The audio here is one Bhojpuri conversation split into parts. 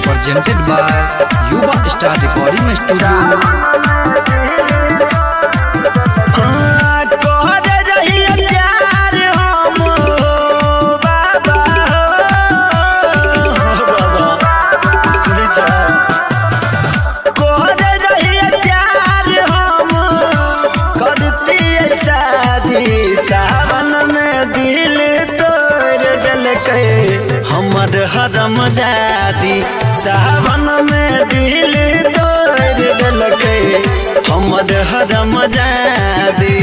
Presented by Yuba Star Recording Studio। हमर हरम जादी सावन में दिल तोड़ दिलके हमर हरम जादी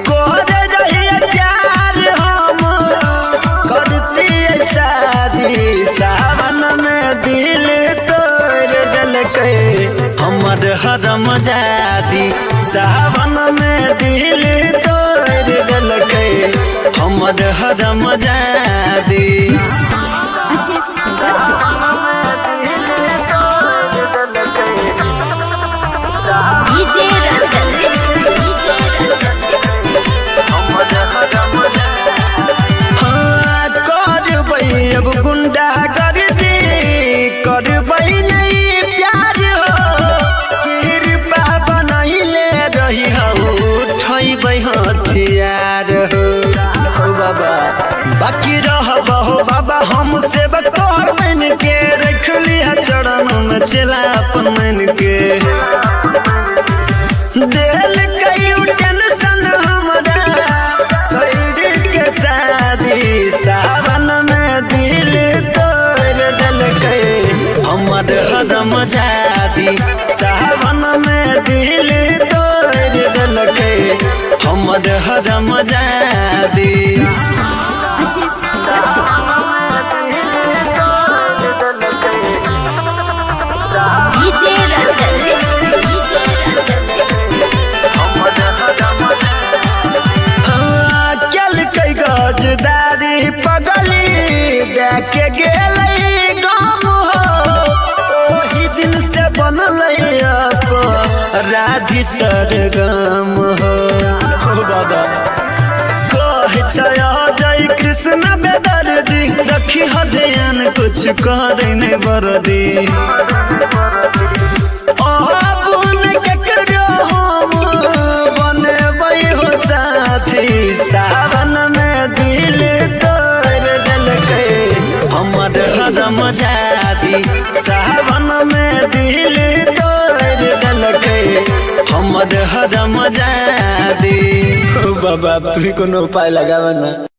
कोर रही प्यार हम करती शादी सावन में दिल तोड़ दिलके हमर हरम जादी सावन में दिल तोड़ दिलके हमर हरम जादी। अब गुंडा कर दी करबई नहीं प्यार कृपा बनैले रही उठैबै हथियार हो बाबा बाकी रहब हो बाबा हम सेवक मन के रख लिया चरण में चला अपन मन के दिल कई टेंशन हमरा कैद के शादी सावन में दिल तोड़ दिलके हमर हरम जादी सावन में दिल तोड़ दिलके हमर हरम जादी। गजदारी पगली देखे गेलै गाम हो ओही दिन से बनल राधी सरगम हो बाबा कहे जय कृष्ण बेदर्दी रखी हो ध्यान कुछ करे नहीं बरदी सावन में दिल तोड़ दिलके हमर हरम जादी सावन में दिल तोड़ दिलके हमर हरम जादी। बाबा तू कोनो उपाय लगावा ना।